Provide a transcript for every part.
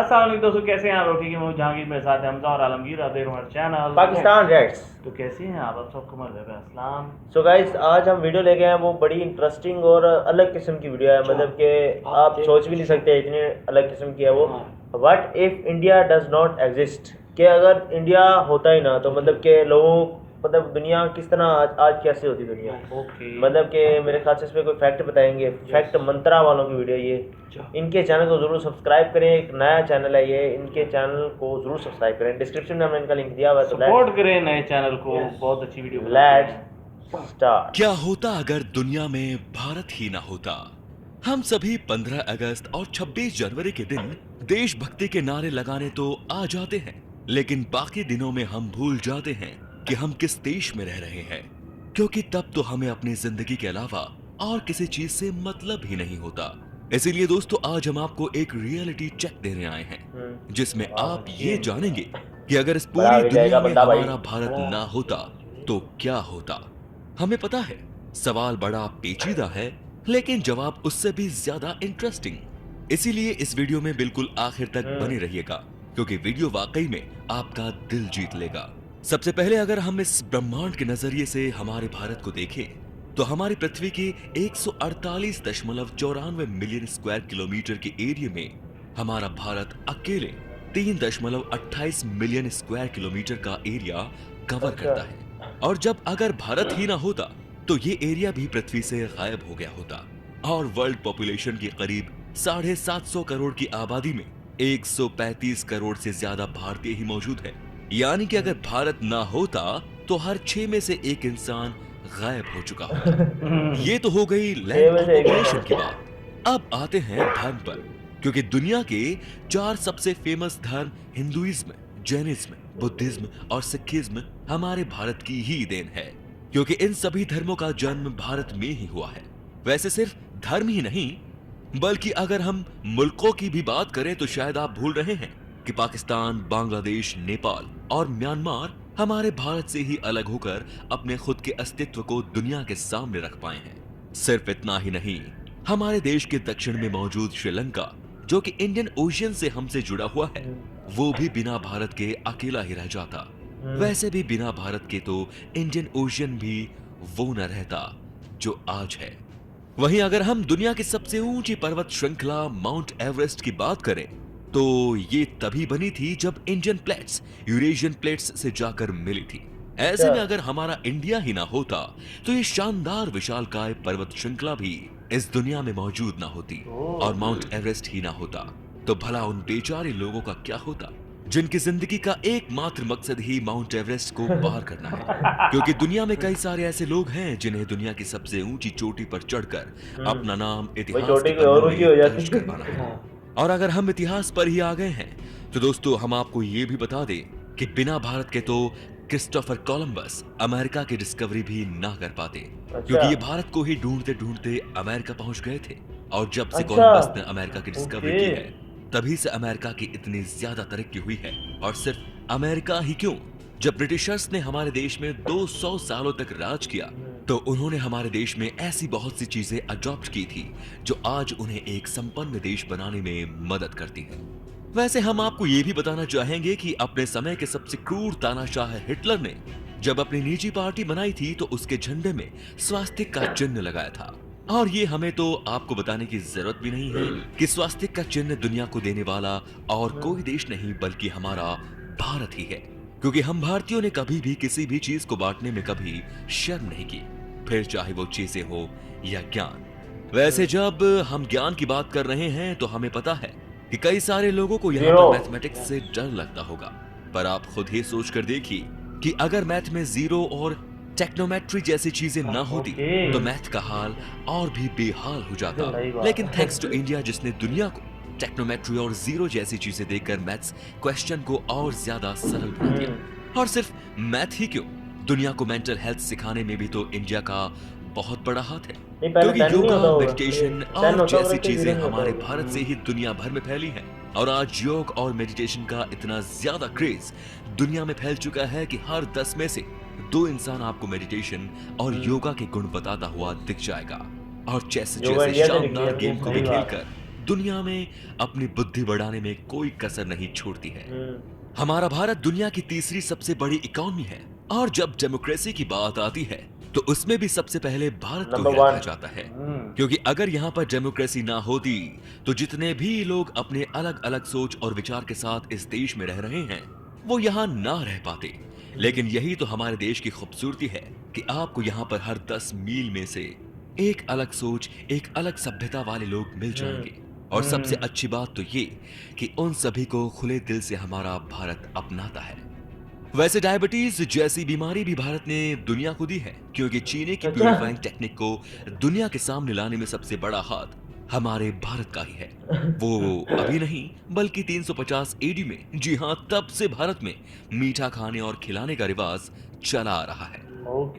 अस्सलाम वालेकुम दोस्तों, कैसे हैं आप लोग? ठीक है, मैं जहांगीर, मेरे साथ है हमजा और आलमगीर। आप देख रहे हैं हमारा चैनल पाकिस्तान रेड्स। तो कैसे हैं आप सबको मरहबा अस्सलाम। सो गाइस, आज हम वीडियो लेके आए हैं, वो बड़ी इंटरेस्टिंग और अलग किस्म की वीडियो है। मतलब कि आप सोच भी नहीं सकते इतनी अलग किस्म की है वो। What if India does not exist, कि अगर इंडिया होता ही ना तो मतलब कि लोगों, मतलब दुनिया किस तरह आज कैसे होती दुनिया। मतलब कि मेरे ख्याल से इस पर कोई फैक्ट बताएंगे, फैक्ट मंत्रा वालों की वीडियो ये। इनके चैनल को ज़रूर सब्सक्राइब करें, एक नया चैनल है ये, इनके चैनल को ज़रूर सब्सक्राइब करें। डिस्क्रिप्शन में हमने इनका लिंक दिया हुआ है, तो सपोर्ट करें नए चैनल को। बहुत अच्छी वीडियो लेट्स स्टार्ट। क्या होता अगर दुनिया में भारत ही ना होता? हम सभी 15 अगस्त और 26 जनवरी के दिन देशभक्ति के नारे लगाने तो आ जाते हैं, लेकिन बाकी दिनों में हम भूल जाते हैं कि हम किस देश में रह रहे हैं, क्योंकि तब तो हमें अपनी जिंदगी के अलावा और किसी चीज से मतलब ही नहीं होता। इसीलिए दोस्तों, आज हम आपको एक रियलिटी चेक देने आए हैं, जिसमें आप ये जानेंगे कि अगर इस पूरी दुनिया में हमारा भारत ना होता तो क्या होता। हमें पता है सवाल बड़ा पेचीदा है, लेकिन जवाब उससे भी ज्यादा इंटरेस्टिंग। इसीलिए इस वीडियो में बिल्कुल आखिर तक बने रहिएगा, क्योंकि वीडियो वाकई में आपका दिल जीत लेगा। सबसे पहले अगर हम इस ब्रह्मांड के नजरिए से हमारे भारत को देखें, तो हमारी पृथ्वी के 148.94 मिलियन स्क्वायर किलोमीटर के एरिया में हमारा भारत अकेले 3.28 मिलियन स्क्वायर किलोमीटर का एरिया कवर करता है। और जब अगर भारत ही ना होता तो ये एरिया भी पृथ्वी से गायब हो गया होता, और वर्ल्ड पॉपुलेशन की करीब 750 करोड़ की आबादी में 135 करोड़ से ज्यादा भारतीय ही मौजूद है। यानी कि अगर भारत ना होता तो हर 6 में से एक इंसान गायब हो चुका होता। ये तो हो गई लैंड और पॉपुलेशन की बात। अब आते हैं धर्म पर, क्योंकि दुनिया के 4 सबसे फेमस धर्म हिंदुइज्म, जैनिज्म, बुद्धिज्म और सिखिज्म हमारे भारत की ही देन है, क्योंकि इन सभी धर्मों का जन्म भारत में ही हुआ है। वैसे सिर्फ धर्म ही नहीं, बल्कि अगर हम मुल्कों की भी बात करें तो शायद आप भूल रहे हैं कि पाकिस्तान, बांग्लादेश, नेपाल और म्यांमार हमारे भारत से ही अलग होकर अपने खुद के अस्तित्व को दुनिया के सामने रख पाए हैं। सिर्फ इतना ही नहीं, हमारे देश के दक्षिण में मौजूद श्रीलंका, जो कि इंडियन ओशियन से हमसे जुड़ा हुआ है, वो भी बिना भारत के अकेला ही रह जाता। वैसे भी बिना भारत के तो इंडियन ओशियन भी वो न रहता जो आज है। वहीं अगर हम दुनिया की सबसे ऊंची पर्वत श्रृंखला माउंट एवरेस्ट की बात करें, तो ये तभी बनी थी जब इंडियन प्लेट्स यूरेशियन प्लेट्स से जाकर मिली थी। ऐसे में अगर हमारा इंडिया ही ना होता तो ये शानदार विशालकाय पर्वत श्रृंखला भी इस दुनिया में मौजूद ना होती, और माउंट एवरेस्ट ही ना होता तो भला उन बेचारे लोगों का क्या होता जिनकी जिंदगी का एकमात्र मकसद ही माउंट एवरेस्ट को पार करना है। क्योंकि दुनिया में कई सारे ऐसे लोग हैं जिन्हें दुनिया की सबसे ऊंची चोटी पर चढ़कर अपना नाम इतिहास के पन्नों में दर्ज करवाना है। और अगर हम इतिहास पर ही आ गए हैं तो दोस्तों, हम आपको ये भी बता दें कि बिना भारत के तो क्रिस्टोफर कोलंबस अमेरिका की डिस्कवरी भी ना कर पाते, क्योंकि ये भारत को ही ढूंढते ढूंढते अमेरिका पहुंच गए थे। और जब से कोलंबस ने अमेरिका की डिस्कवरी की है, तभी से अमेरिका की इतनी ज्यादा तरक्की हुई है। और सिर्फ अमेरिका ही क्यों, जब ब्रिटिशर्स ने हमारे देश में 200 सालों तक राज किया, तो उन्होंने हमारे देश में ऐसी बहुत सी चीजें अडॉप्ट की थी जो आज उन्हें एक संपन्न देश बनाने में मदद करती है। वैसे हम आपको ये भी बताना चाहेंगे कि अपने समय के सबसे क्रूर तानाशाह हिटलर ने जब अपनी निजी पार्टी बनाई थी तो उसके झंडे में स्वास्तिक का चिन्ह लगाया था। और ये हमें तो आपको बताने की जरूरत भी नहीं है कि स्वास्तिक का चिन्ह दुनिया को देने वाला और कोई देश नहीं बल्कि हमारा भारत ही है, क्योंकि हम भारतीयों ने कभी भी किसी भी चीज को बांटने में कभी शर्म नहीं की, फिर चाहे वो चीजें हो या ज्ञान। वैसे जब हम ज्ञान की बात कर रहे हैं तो हमें पता है कि कई सारे लोगों को यहाँ पर मैथमेटिक्स से डर लगता होगा, पर आप खुद ही सोच कर देखिए कि अगर मैथ में जीरो और टेक्नोमेट्री जैसी चीजें ना होती तो मैथ का हाल और भी बेहाल हो जाता। लेकिन थैंक्स टू इंडिया, जिसने दुनिया को टेक्नोमेट्री और जीरो जैसी चीजें देकर मैथ्स क्वेश्चन को और ज्यादा सरल बना दिया। और सिर्फ मैथ ही क्यों, दुनिया को मेंटल हेल्थ सिखाने में भी तो इंडिया का बहुत बड़ा हाथ है, क्योंकि योगा, मेडिटेशन और जैसी चीजें हमारे भारत से ही दुनिया भर में फैली हैं। और आज योग और मेडिटेशन का इतना ज्यादा क्रेज दुनिया में फैल चुका है कि हर 10 में से 2 इंसान आपको मेडिटेशन और योगा के गुण बताता हुआ दिख जाएगा। और चेस जैसे शानदार गेम को भी खेलकर दुनिया में अपनी बुद्धि बढ़ाने में कोई कसर नहीं छोड़ती है। हमारा भारत दुनिया की तीसरी सबसे बड़ी इकोनॉमी है और जब डेमोक्रेसी की बात आती है तो उसमें भी सबसे पहले भारत को नंबर ही रखा वन। जाता है, क्योंकि अगर यहाँ पर डेमोक्रेसी ना होती तो जितने भी लोग अपने अलग अलग सोच और विचार के साथ इस देश में रह रहे हैं वो यहाँ ना रह पाते। लेकिन यही तो हमारे देश की खूबसूरती है कि आपको यहाँ पर हर 10 मील में से एक अलग सोच, एक अलग सभ्यता वाले लोग मिल जाएंगे। और सबसे अच्छी बात तो ये कि उन सभी को खुले दिल से हमारा भारत अपनाता है। वैसे डायबिटीज जैसी बीमारी भी भारत ने दुनिया को दी है, क्योंकि चीनी की प्यूरिफाइंग टेक्निक को दुनिया के सामने लाने में सबसे बड़ा हाथ हमारे भारत का ही है। वो अभी नहीं बल्कि 350 एडी में, जी हाँ, तब से भारत में मीठा खाने और खिलाने का रिवाज चला आ रहा है।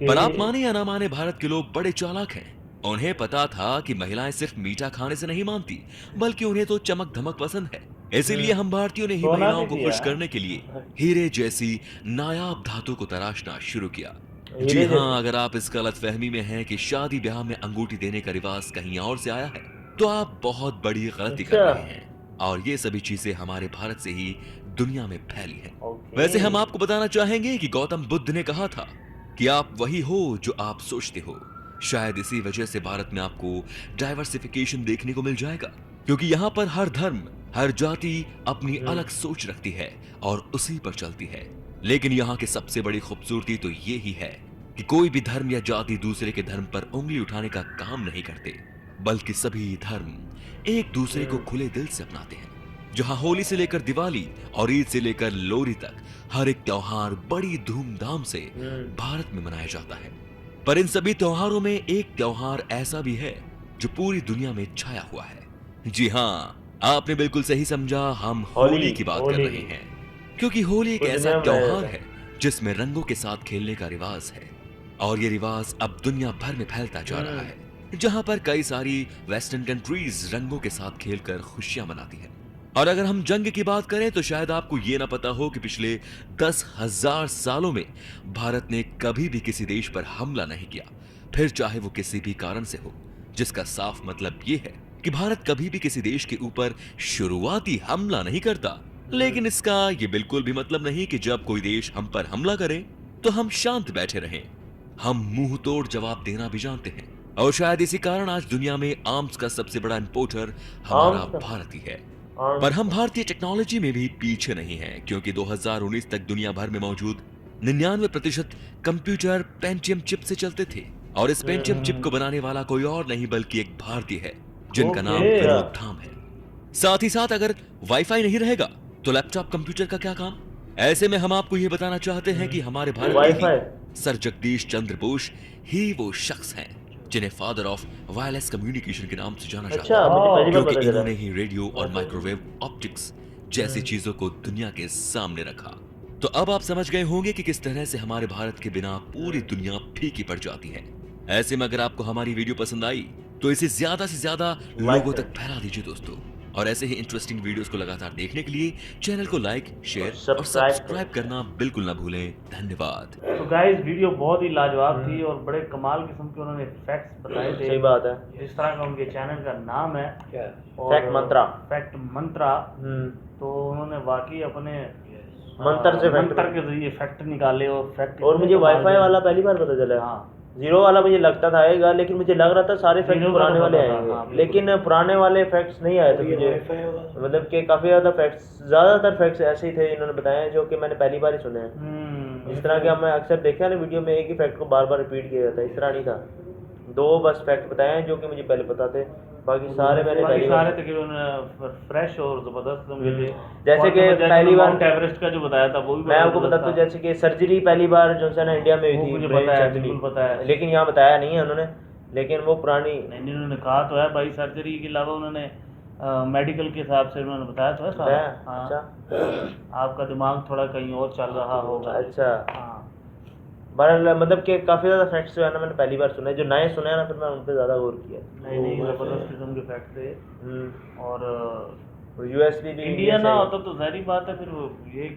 पर आप माने या ना माने, भारत के लोग बड़े चालाक हैं। उन्हें पता था कि महिलाएं सिर्फ मीठा खाने से नहीं मानती, बल्कि उन्हें तो चमक धमक पसंद है। इसीलिए हम भारतीयों ने ही सोना महिलाओं भी को दिया। खुश करने के लिए हीरे जैसी नायाब धातु को तराशना शुरू किया। हीरे जी हाँ, जैसी? अगर आप इस गलत फहमी में हैं कि शादी ब्याह में अंगूठी देने का रिवाज कहीं और से आया है तो आप बहुत बड़ी गलती कर अच्छा। रहे हैं। और ये सभी चीजें हमारे भारत से ही दुनिया में फैली हैं। ओके। वैसे हम आपको बताना चाहेंगे कि गौतम बुद्ध ने कहा था कि आप वही हो जो आप सोचते हो। शायद इसी वजह से भारत में आपको डाइवर्सिफिकेशन देखने को मिल जाएगा, क्योंकि यहाँ पर हर धर्म, हर जाति अपनी अलग सोच रखती है और उसी पर चलती है। लेकिन यहाँ की सबसे बड़ी खूबसूरती तो ये ही है कि कोई भी धर्म या जाति दूसरे के धर्म पर उंगली उठाने का काम नहीं करते, बल्कि सभी धर्म एक दूसरे को खुले दिल से अपनाते हैं। जहां होली से लेकर दिवाली और ईद से लेकर लोहड़ी तक हर एक त्योहार बड़ी धूमधाम से भारत में मनाया जाता है। पर इन सभी त्योहारों में एक त्योहार ऐसा भी है जो पूरी दुनिया में छाया हुआ है। जी हाँ, आपने बिल्कुल सही समझा, हम होली की बात कर होली। रहे हैं। क्योंकि होली एक पूरी ऐसा दुनिया में मनाया त्योहार जाता है जिसमें रंगों के साथ खेलने का रिवाज है, और ये रिवाज अब दुनिया भर में फैलता जा रहा है, जहां पर कई सारी वेस्टर्न कंट्रीज रंगों के साथ खेलकर खुशियां मनाती हैं। और अगर हम जंग की बात करें तो शायद आपको ये ना पता हो कि पिछले 10,000 सालों में भारत ने कभी भी किसी देश पर हमला नहीं किया, फिर चाहे वो किसी भी कारण से हो, जिसका साफ मतलब ये है कि भारत कभी भी किसी देश के ऊपर शुरुआती हमला नहीं करता। लेकिन इसका ये बिल्कुल भी मतलब नहीं कि जब कोई देश हम पर हमला करे तो हम शांत बैठे रहें। हम मुंह तोड़ जवाब देना भी जानते हैं, और शायद इसी कारण आज दुनिया में आर्म्स का सबसे बड़ा इंपोर्टर हमारा आर्म्स का? भारत ही है। आर्म्स पर हम भारतीय टेक्नोलॉजी में भी पीछे नहीं हैं, क्योंकि 2019 तक दुनिया भर में मौजूद 99% कंप्यूटर पेंटियम चिप से चलते थे, और इस पेंटियम चिप को बनाने वाला कोई और नहीं बल्कि एक भारतीय है जिनका नाम ओके। विनोद धाम है। साथ ही साथ अगर वाईफाई नहीं रहेगा तो लैपटॉप कंप्यूटर का क्या काम। ऐसे में हम आपको ये बताना चाहते हैं कि हमारे भारत के वाईफाई? ही सर जगदीश चंद्र बोस ही वो शख्स हैं जिन्हें फादर ऑफ वायरलेस कम्युनिकेशन के नाम से जाना जाता अच्छा, है, मुझे पहली बार क्योंकि पता चला। इन्होंने ही रेडियो और माइक्रोवेव ऑप्टिक्स जैसी चीजों को दुनिया के सामने रखा। तो अब आप समझ गए होंगे कि किस तरह से हमारे भारत के बिना पूरी दुनिया फीकी पड़ जाती है। ऐसे में अगर आपको हमारी वीडियो पसंद आई तो इसे ज्यादा से ज्यादा लोगों तक फैला दीजिए दोस्तों, और ऐसे ही इंटरेस्टिंग वीडियोस को लगातार देखने के लिए चैनल को लाइक, शेयर और सब्सक्राइब करना बिल्कुल ना भूलें। धन्यवाद। तो गाइस, वीडियो बहुत ही लाजवाब थी और बड़े कमाल किस्म के उन्होंने फैक्ट्स बताए थे। सही बात है। जिस तरह का उनके चैनल का नाम है, और फैक्ट मंत्रा। फैक्ट मंत्रा, तो उन्होंने वाकई अपने मंत्र से फैक्ट मंत्र के जरिए फैक्ट निकाले और फैक्ट। और मुझे वाईफाई वाला पहली बार पता चला। हाँ, जीरो वाला मुझे लगता था आएगा, लेकिन मुझे लग रहा था सारे फैक्ट जीरो पुराने का वाले पता था, आएंगे, हाँ, बिल्कुल। लेकिन पुराने वाले फैक्ट्स नहीं आए थे मुझे। मतलब कि काफी ज्यादातर फैक्ट्स ऐसे ही थे इन्होंने बताए हैं जो कि मैंने पहली बार ही सुने हैं। इस तरह के हमने अक्सर देखा है ना वीडियो में, एक ही फैक्ट को बार बार रिपीट किया जाता है, इस तरह नहीं था। दो बस फैक्ट बताए हैं जो कि मुझे पहले पता थे, बाकी सारे मैंने बाकी पहली सारे बार। तकरीबन फ्रेश और जबरदस्त किस्म के थे। जैसे और कि जबरदस्त पहली बार माउंट एवरेस्ट का जो बताया था वो भी मैं आपको जबरदस्त बताता हूँ, था। जैसे कि सर्जरी पहली बार जो है ना इंडिया में वो हुई थी, मुझे ब्रेन पता है, सर्जरी, बिल्कुल पता है। लेकिन यहाँ बताया नहीं है उन्होंने, लेकिन वो पुरानी। नहीं, उन्होंने कहा तो है भाई, सर्जरी के अलावा उन्होंने मेडिकल के हिसाब से उन्होंने बताया तो है सारा। बताया? हाँ, अच्छा आपका दिमाग थोड़ा कहीं और चल रहा होगा। अच्छा। हाँ, बहरहाल मतलब कि काफ़ी ज़्यादा फैक्ट्स जो है ना मैंने पहली बार सुना है, जो नए सुने हैं ना फिर मैं उन पर ज़्यादा गौर किया। नहीं जबरदस्त किस्म के फैक्ट थे। और यूएसबी भी इंडिया ना होता तो जाहिर बात है फिर वो ये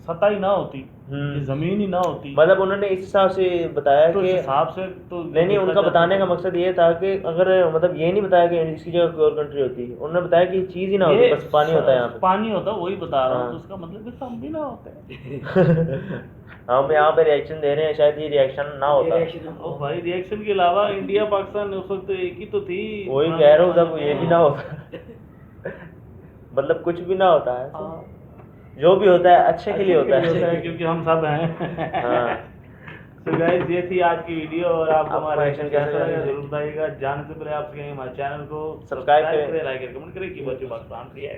सतह ही ना होती, हम्म। ये जमीन ही ना होती, मतलब उन्होंने इस हिसाब से बताया तो कि इस हिसाब से तो नहीं उनका बताने का मकसद ये था कि अगर मतलब ये नहीं बताया कि इसकी जगह कोई और कंट्री होती, उन्होंने बताया कि चीज ही ना होती, ये बस पानी होता है यहाँ पे। पानी होता, वही बता रहा हूँ, हाँ। तो उसका मतलब कि हम भी ना होते। हम यहाँ पे रिएक्शन दे रहे हैं, शायद ये रिएक्शन ना होता। ओ भाई, रिएक्शन के अलावा इंडिया पाकिस्तान उस वक्त एक ही तो थी। वही कह रहा हूँ, तब ये भी ना होता। मतलब कुछ भी ना होता है, हाँ। जो भी होता है अच्छे के लिए होता है। क्योंकि हम सब हैं। हाँ। तो गाइस, ये थी आज की वीडियो, और आपको आपको हमारा reaction कैसा कैसा लगा लगा? जरूर बताइएगा। जाने से पहले आपसे कहेंगे हमारे चैनल को सब्सक्राइब करें। करें, लाइक करें, कमेंट करें कि बच्चों पाकिस्तान रिएक्ट।